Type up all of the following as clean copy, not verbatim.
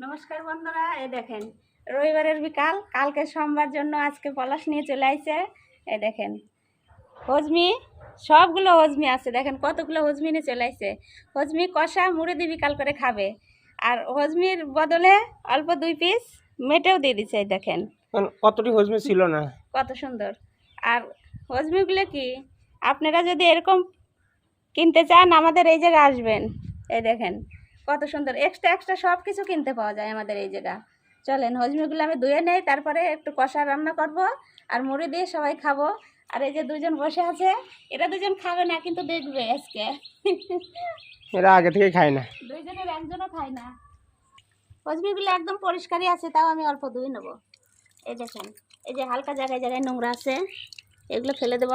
নমস্কার বন্ধুরা, এই দেখেন রবিবারের বিকাল, কালকে সোমবার জন্য আজকে পলাশ নিয়ে চলে আইছে। এই দেখেন হজমি, সবগুলো হজমি আছে, দেখেন কতগুলো হজমি নিয়ে চলে আইছে। হজমি কষা মুড়ি দিয়ে বিকাল করে খাবে, আর হজমির বদলে অল্প 2 পিস মেটেও দিয়ে দিচ্ছে। এই দেখেন কতটি হজমি ছিল না, কত সুন্দর। আর হজমিগুলো কি আপনারা যদি এরকম কিনতে চান আমাদের এই জায়গায় আসবেন। এই দেখেন কত সুন্দর, এক্সট্রা এক্সট্রা সব কিছু কিনতে পাওয়া যায় আমাদের এই জায়গা। চলেন হজমিগুলো আমি ধুয়ে নেই, তারপরে একটু কষা রান্না করব আর মুড়ি দিয়ে সবাই খাবো। আর এই যে দুজন বসে আছে, এরা দুজন খাবে না কিন্তু দেখবে আজকে। এরা আগে থেকে খায় না, দুইজনের একজনও খায় না। হজমিগুলো একদম পরিষ্কারই আছে, তাও আমি অল্প ধুয়ে নেব। এই দেখেন এই যে হালকা জায়গায় জায়গায় নোংরা আছে, এগুলো ফেলে দেব।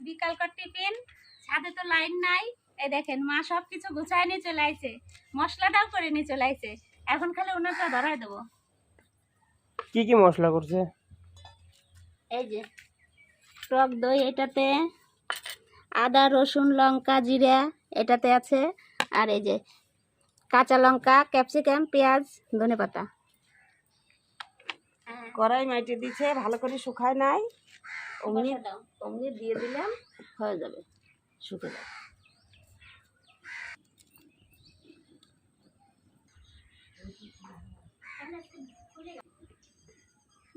বিকালকার টিফিন, ছাদে তো লাইন নাই। এই দেখেন মা সব কিছু গুছায় নিয়ে চলে আইছে, মশলাটাও করে নিয়ে চলে আইছে। এখন খালি ওনাটা ধরাই দেবো। কি কি মশলা করছে? এই যে টক দই, এটাতে আদা রসুন লঙ্কা জিরা এটাতে আছে, আর এই যে কাঁচা লঙ্কা ক্যাপসিকাম পেঁয়াজ ধনেপাতা। কড়াই মাইটে দিচ্ছে, ভালো করে শুকায় নাই, অমনি অমনি দিয়ে দিলাম, হয়ে যাবে, শুকে যাবে।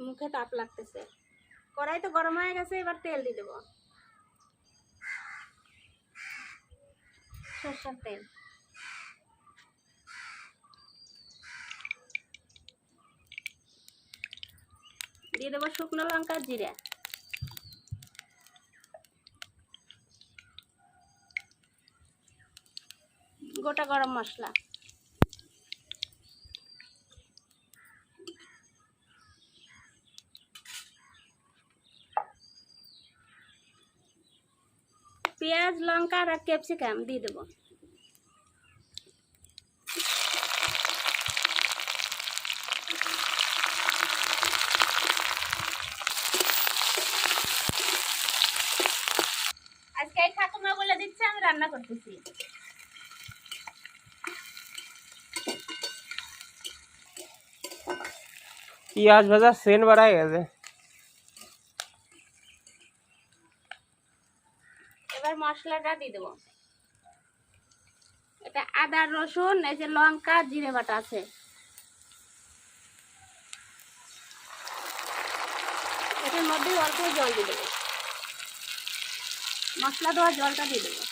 মুখে তাপ লাগতেছে, কড়াই তো গরম হয়ে গেছে, এবার তেল দিয়ে দেবো, সরষের তেল। দিয়ে দেবো শুকনো লঙ্কা জিরা, গোটা গরম মশলা, পেঁয়াজ লঙ্কা আর ক্যাপসিকাম দিয়ে দেবো। আজকে এই ঠাকুমা বলে দিচ্ছে আমি রান্না করতেছি। পেঁয়াজ ভাজা সেন্ট বাড়ায় গেছে। এবার মশলাটা দিয়ে দেবো। এটা আদা রসুন, এই যে লঙ্কা জিরে বাটা আছে। এটার মধ্যে অল্প জল দিয়ে দেবো, মশলা দেওয়া জলটা দিয়ে দেবো।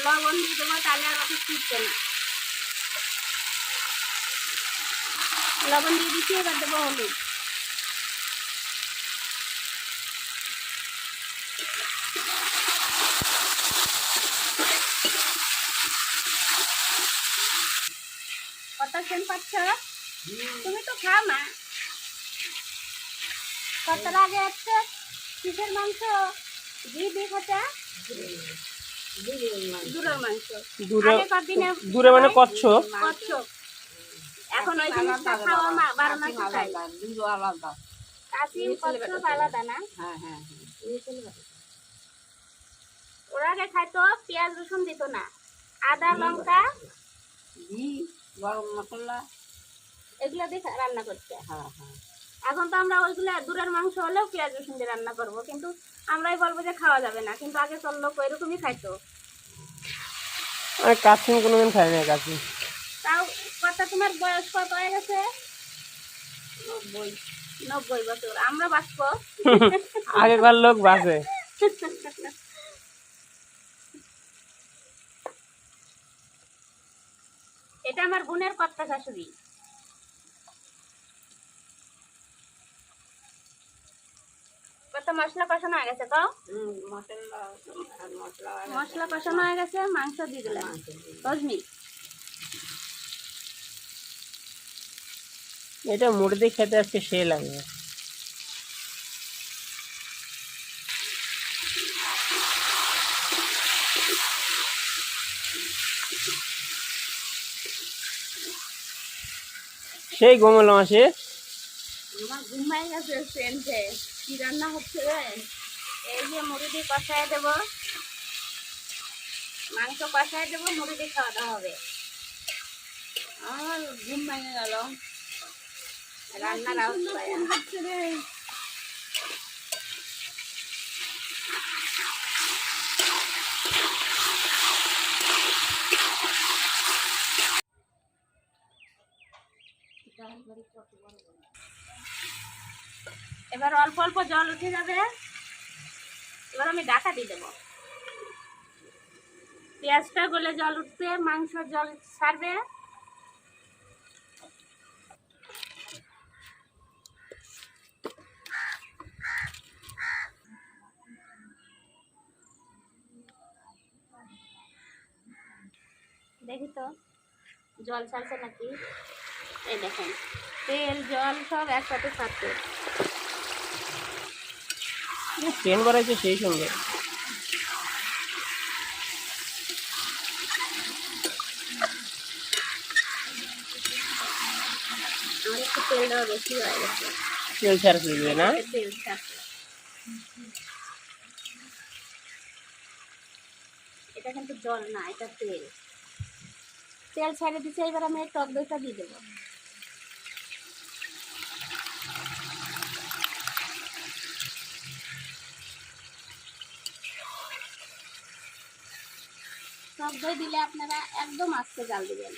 লবণ দিয়ে দেবো, তাহলে আর অত ফুটছে না। লবণ দিয়ে দিচ্ছি, এবার দেবো হলুদ। কত সেন পাচ্ছ? তুমি তো খাও না। কতটা আগে আছে কিসের মাংস? ঘি দিয়ে খাচ্ছা? দূরের মাংস। আগে কদিনে দূরে মানে কচ্ছপ। কচ্ছপ। এখন ওই জিনিসটা খাওয়া বারো মাস খাই। কাশিম কচ্ছপ আলাদা না? হ্যাঁ হ্যাঁ হ্যাঁ, ওরা আগে খাইতো পেঁয়াজ রসুন দিত না, আদা লঙ্কা ঘি গরম মশলা এগুলো দিয়ে রান্না করছে। হ্যাঁ হ্যাঁ। এখন তো আমরা ওইগুলো দূরের মাংস হলেও পেঁয়াজ রসুন দিয়ে রান্না করবো, কিন্তু আমরাই বলবো যে খাওয়া যাবে না, কিন্তু আগে সব লোক ওইরকমই খাইতো। কাছিম কোনোদিন খাই না কাছিম। তাও কত, তোমার বয়স কত হয়ে গেছে? 90 বছর। আমরা বাঁচবো? আগেকার লোক বাঁচে। এটা আমার বোনের কর্তা শাশুড়ি। কত মশলা কষানো হয়ে গেছে, তো মশলা কষানো হয়ে গেছে, মাংস দিয়ে দিলাম। হজমি এটা মুড়ি দিয়ে খেতে আজকে সে লাগবে। সেই গোমলা মাসে আমার ঘুমাই গেছে সেন্টে। কি রান্না হচ্ছে রে? এই যে মুড়ি দিয়ে কষায় দেবো, মাংস কষায় দেবো, মুড়ি দিয়ে খাওয়া দাওয়া হবে। আমার ঘুম ভেঙে গেল রান্নার আওয়াজ পাইয়া। এবার অল্প অল্প জল উঠে যাবে। এবার আমি ঢাকা দিয়ে দেবো। পেঁয়াজটা গলে জল উঠবে, মাংস জল ছাড়বে। দেখি তো জল ছাড়ছে নাকি। এই দেখেন তেল জল সব একসাথে ছাড়ছে। ট্রেন বাড়াইছে সেই সঙ্গে। আমার একটু তেল দেওয়া বেশি হয়ে গেছে। তেল ছাড়ছে দিবে না? তেল ছাড়ছে। এটা কিন্তু জল না, এটা তেল। তেল ছেড়ে দিচ্ছে। এবার আমি টক দইটা দিয়ে দেবো। টক দই দিলে আপনারা একদম আস্তে জাল দিবেন।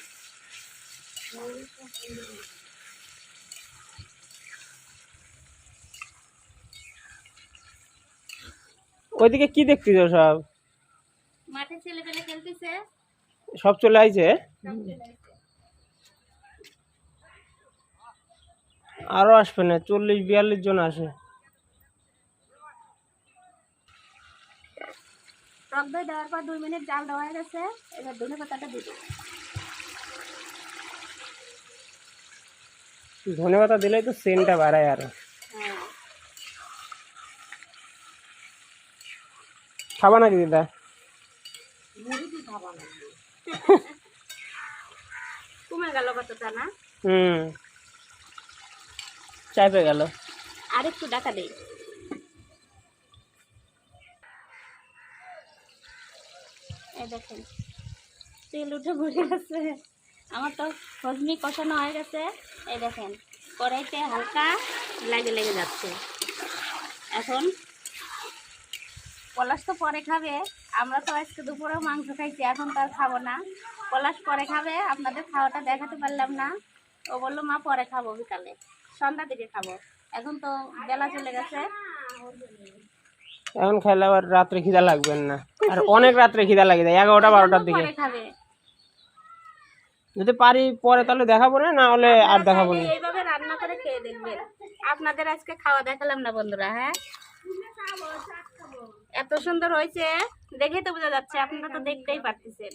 ওইদিকে কি দেখতেছ সব? মাঠে ছেলে পেলে খেলতেছে। সব চলে আইছে? সব চলে আসছে। আরো আসবে না, 40-42 জন আসে। টক দই দেওয়ার পর 2 মিনিট জাল দেওয়া হয়ে গেছে। এবার ধনে পাতাটা দিয়ে দেবো। ধনেপাতা দিলেই তো সেন্টটা বাড়ায় আরো। হ্যাঁ, খাবা নাকি দিদা? কমে গেল কতটা না? চাইপে গেল। আর একটু ঢাকা দেই। এই দেখেন তেল উঠে পড়ে গেছে। আমার তো হজমি কষানো হয়ে গেছে। এই দেখেন কড়াইতে হালকা লেগে লেগে যাচ্ছে। এখন পলাশ তো পরে খাবে। আমরা তো আজকে দুপুরেও মাংস খাইছি, এখন তো আর খাবো না। পলাশ পরে খাবে, আপনাদের খাওয়াটা দেখাতে পারলাম না। ও বললো মা পরে খাবো, বিকালে সন্ধ্যার দিকে খাবো। এখন তো বেলা চলে গেছে। এখন খাইলে আবার রাত্রে খিদা লাগবেন না, আর অনেক রাত্রে খিদা লাগে যায় 11-12টার দিকে। পরে খাবে। যদি পারি পরে তাহলে দেখাবো না, না হলে আর দেখাবো না। এইভাবে রান্না করে খেয়ে দেখবেন। আপনাদের আজকে খাওয়া দেখালাম না বন্ধুরা। হ্যাঁ, এত সুন্দর হয়েছে দেখেই তো বোঝা যাচ্ছে, আপনারা তো দেখতেই পারতেছেন।